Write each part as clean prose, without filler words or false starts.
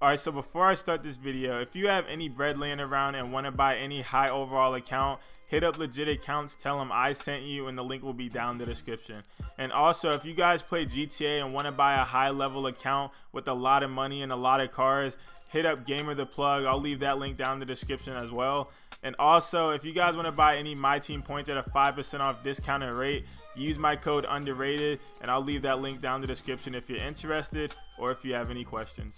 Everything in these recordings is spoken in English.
Alright, so before I start this video, if you have any bread laying around and want to buy any high overall account, hit up Legit Accounts, tell them I sent you, and the link will be down in the description. And also, if you guys play GTA and want to buy a high level account with a lot of money and a lot of cars, hit up Gamer the Plug. I'll leave that link down in the description as well. And also, if you guys want to buy any My Team points at a 5% off discounted rate, use my code underrated, and I'll leave that link down in the description if you're interested or if you have any questions.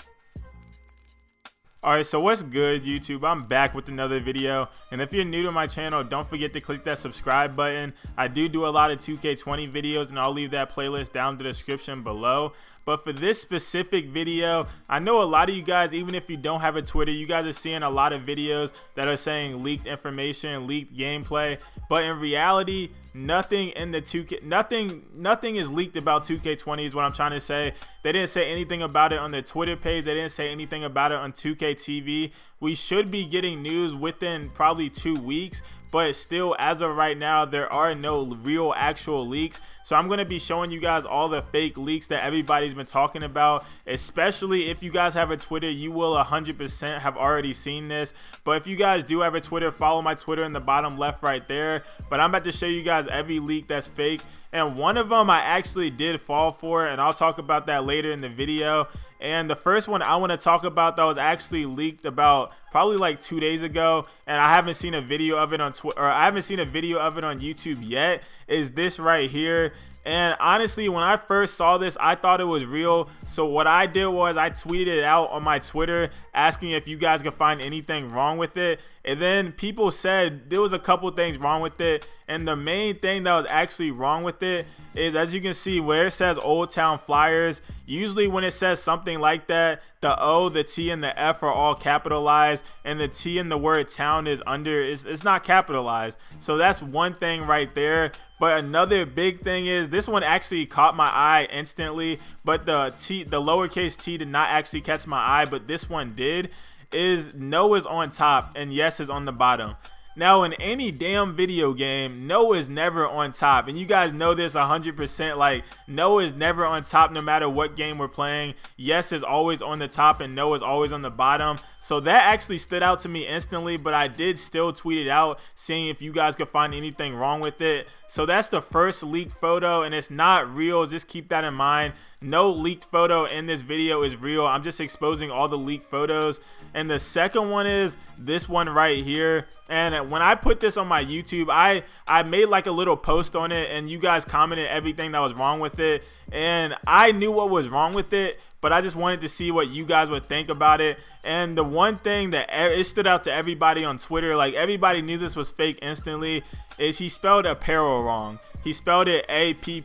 Alright, so what's good, YouTube? I'm back with another video, and if you're new to my channel, don't forget to click that subscribe button. I do a lot of 2K20 videos, and I'll leave that playlist down in the description below. But for this specific video, I know a lot of you guys, even if you don't have a Twitter, you guys are seeing a lot of videos that are saying leaked information, leaked gameplay, but in reality, nothing in the 2K, nothing is leaked about 2K20 is what I'm trying to say. They didn't say anything about it on their Twitter page. They didn't say anything about it on 2K TV. We should be getting news within probably 2 weeks, but still, as of right now, there are no real actual leaks. So I'm going to be showing you guys all the fake leaks that everybody's been talking about, especially if you guys have a Twitter. You will 100% have already seen this, but if you guys do have a Twitter, follow my Twitter in the bottom left right there. But I'm about to show you guys every leak that's fake, and one of them I actually did fall for, and I'll talk about that later in the video. And the first one I want to talk about that was actually leaked about probably like 2 days ago, and I haven't seen a video of it on Twitter, or I haven't seen a video of it on YouTube yet, is this right here. And honestly, when I first saw this, I thought it was real. So what I did was I tweeted it out on my Twitter asking if you guys could find anything wrong with it. And then people said there was a couple things wrong with it. And the main thing that was actually wrong with it is, as you can see where it says Old Town Flyers, usually when it says something like that, the O, the T, and the F are all capitalized, and the T in the word town is under, it's not capitalized. So that's one thing right there. But another big thing is this one actually caught my eye instantly, but the lowercase t did not actually catch my eye, but this one did. Is no is on top and yes is on the bottom. Now, in any damn video game, no is never on top, and you guys know this 100%. Like, no is never on top no matter what game we're playing. Yes is always on the top and no is always on the bottom. So that actually stood out to me instantly, but I did still tweet it out seeing if you guys could find anything wrong with it. So that's the first leaked photo, and it's not real. Just keep that in mind. No leaked photo in this video is real. I'm just exposing all the leaked photos. And the second one is this one right here. And when I put this on my YouTube, I made like a little post on it, and you guys commented everything that was wrong with it. And I knew what was wrong with it, but I just wanted to see what you guys would think about it. And the one thing that it stood out to everybody on Twitter, like everybody knew this was fake instantly, is he spelled apparel wrong. He spelled it A-P-P-E-R-E-L,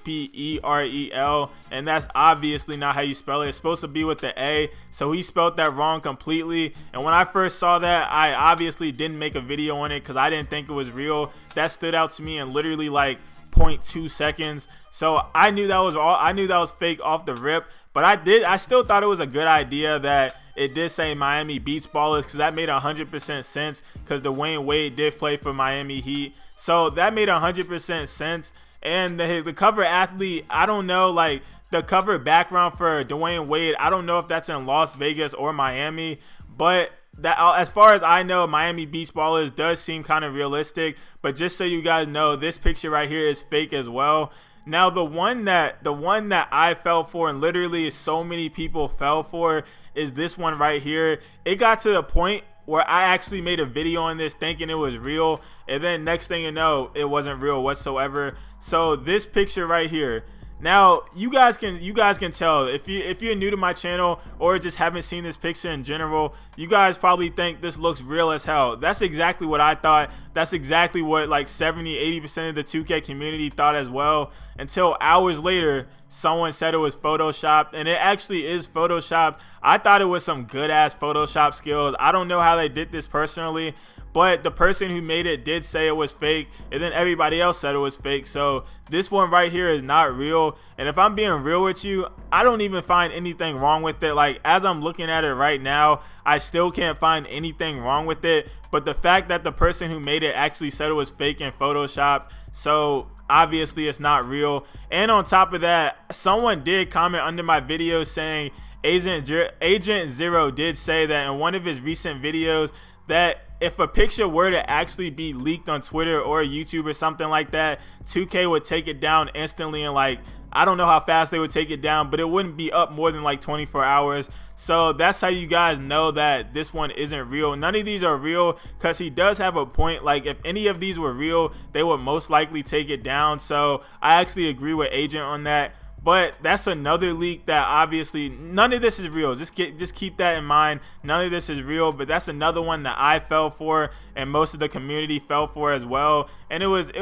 and that's obviously not how you spell it. It's supposed to be with the A, so he spelled that wrong completely. And when I first saw that, I obviously didn't make a video on it because I didn't think it was real. That stood out to me in literally like 0.2 seconds. So I knew that was fake off the rip, but I still thought it was a good idea that it did say Miami Beach Ballers, because that made 100% sense, because Dwayne Wade did play for Miami Heat. So that made 100% sense. And the cover athlete, I don't know, like the cover background for Dwayne Wade, I don't know if that's in Las Vegas or Miami, but that, as far as I know, Miami Beach Ballers does seem kind of realistic. But just so you guys know, this picture right here is fake as well. Now, the one that I fell for, and literally so many people fell for, is this one right here. It got to the point where I actually made a video on this thinking it was real, and then next thing you know, it wasn't real whatsoever. So this picture right here, now you guys can tell if you're new to my channel or just haven't seen this picture in general, you guys probably think this looks real as hell. That's exactly what I thought. That's exactly what like 70-80% of the 2K community thought as well, until hours later someone said it was photoshopped, and it actually is photoshopped. I thought it was some good ass Photoshop skills. I don't know how they did this personally, but the person who made it did say it was fake, and then everybody else said it was fake. So this one right here is not real. And if I'm being real with you, I don't even find anything wrong with it. Like, as I'm looking at it right now, I still can't find anything wrong with it. But the fact that the person who made it actually said it was fake and photoshopped, so obviously it's not real. And on top of that, someone did comment under my video saying Agent Zero did say that in one of his recent videos that if a picture were to actually be leaked on Twitter or YouTube or something like that, 2K would take it down instantly, and like, I don't know how fast they would take it down, but it wouldn't be up more than like 24 hours. So that's how you guys know that this one isn't real. None of these are real, because he does have a point. Like, if any of these were real, they would most likely take it down. So I actually agree with Agent on that. But that's another leak that obviously none of this is real. Just keep that in mind. None of this is real, but that's another one that I fell for, and most of the community fell for as well. And it was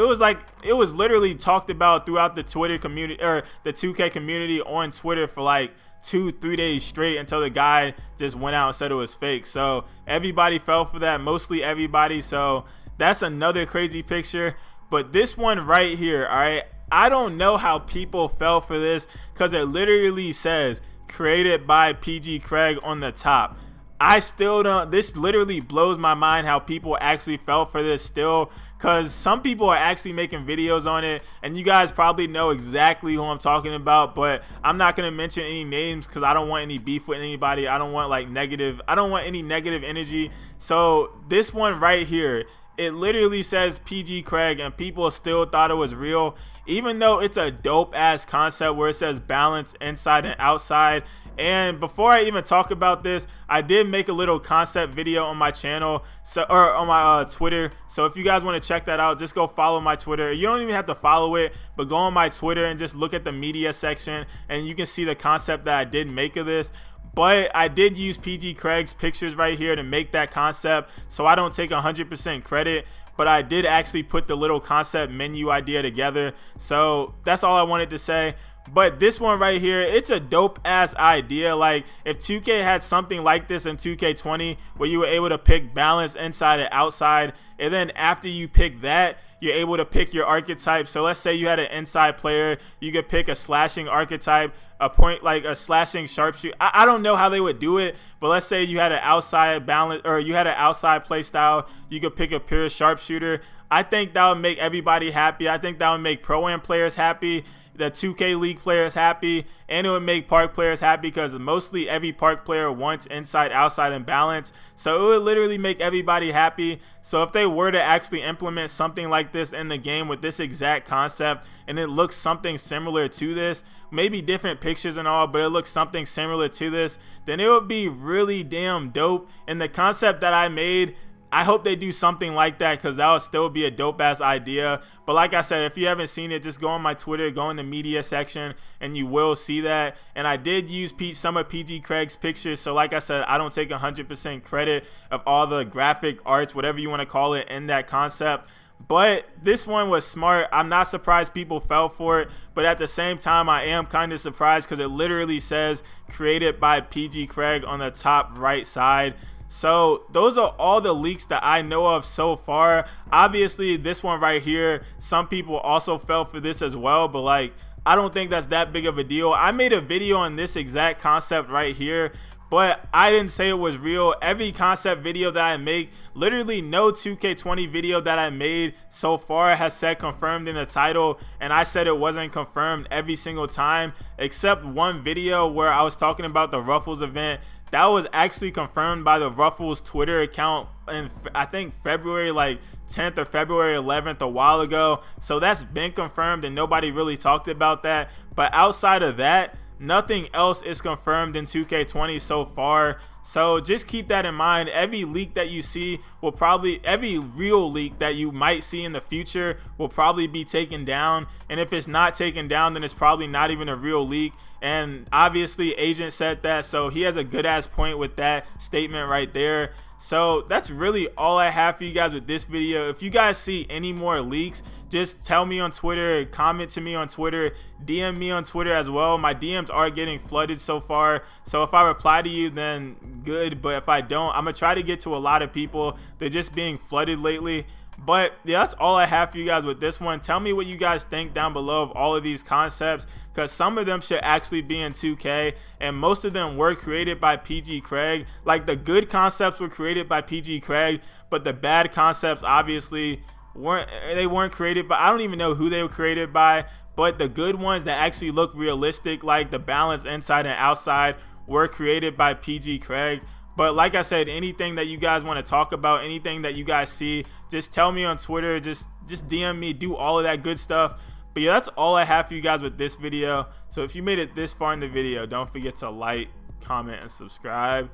literally talked about throughout the Twitter community, or the 2K community on Twitter, for like 2-3 days straight, until the guy just went out and said it was fake. So everybody fell for that, mostly everybody. So that's another crazy picture. But this one right here, all right, I don't know how people fell for this, because it literally says created by PG Craig on the top. I still don't, this literally blows my mind how people actually fell for this still, because some people are actually making videos on it, and you guys probably know exactly who I'm talking about, but I'm not going to mention any names because I don't want any beef with anybody. I don't want like I don't want any negative energy. So this one right here, it literally says PG Craig, and people still thought it was real, even though it's a dope ass concept where it says balance inside and outside. And before I even talk about this, I did make a little concept video on my channel, or on my Twitter. So if you guys want to check that out, just go follow my Twitter. You don't even have to follow it, but go on my Twitter and just look at the media section, and you can see the concept that I did make of this. But I did use PG Craig's pictures right here to make that concept, so I don't take 100% credit, but I did actually put the little concept menu idea together. So that's all I wanted to say. But this one right here, it's a dope ass idea. Like, if 2K had something like this in 2K20, where you were able to pick balance inside and outside, and then after you pick that, you're able to pick your archetype. So let's say you had an inside player, you could pick a slashing archetype, a point, like a slashing sharpshooter. I don't know how they would do it, but let's say you had an outside balance, or you had an outside play style, you could pick a pure sharpshooter. I think that would make everybody happy. I think that would make Pro-Am players happy, the 2K League players happy, and it would make Park players happy, because mostly every Park player wants inside, outside, and balance. So it would literally make everybody happy. So if they were to actually implement something like this in the game with this exact concept, and it looks something similar to this, maybe different pictures and all, but it looks something similar to this, then it would be really damn dope. And the concept that I made, I hope they do something like that, because that would still be a dope ass idea. But like I said, if you haven't seen it, just go on my Twitter, go in the media section, and you will see that. And I did use some of PG Craig's pictures, so like I said, I don't take 100% credit of all the graphic arts, whatever you want to call it, in that concept. But this one was smart. I'm not surprised people fell for it, but at the same time, I am kind of surprised, because it literally says created by PG Craig on the top right side. So those are all the leaks that I know of so far. Obviously, this one right here, some people also fell for this as well, but like, I don't think that's that big of a deal. I made a video on this exact concept right here, but I didn't say it was real. Every concept video that I make, literally no 2K20 video that I made so far has said confirmed in the title, and I said it wasn't confirmed every single time, except one video where I was talking about the Ruffles event. That was actually confirmed by the Ruffles Twitter account in, I think, February like 10th or February 11th, a while ago. So that's been confirmed, and nobody really talked about that. But outside of that, nothing else is confirmed in 2K20 so far. So just keep that in mind. Every leak that you see will probably, every real leak that you might see in the future will probably be taken down. And if it's not taken down, then it's probably not even a real leak. And obviously Agent said that, so he has a good ass point with that statement right there. So that's really all I have for you guys with this video. If you guys see any more leaks, just tell me on Twitter, comment to me on Twitter, DM me on Twitter as well. My DMs are getting flooded so far, so if I reply to you, then good, but if I don't, I'm gonna try to get to a lot of people. They're just being flooded lately. But yeah, that's all I have for you guys with this one. Tell me what you guys think down below of all of these concepts, because some of them should actually be in 2K, and most of them were created by PG Craig. Like, the good concepts were created by PG Craig, but the bad concepts obviously weren't created by, I don't even know who they were created by, but the good ones that actually look realistic, like the balance inside and outside, were created by PG Craig. But like I said, anything that you guys want to talk about, anything that you guys see, just tell me on Twitter, just DM me, do all of that good stuff. But yeah, that's all I have for you guys with this video. So if you made it this far in the video, don't forget to like, comment, and subscribe.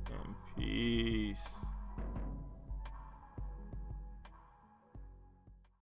And peace.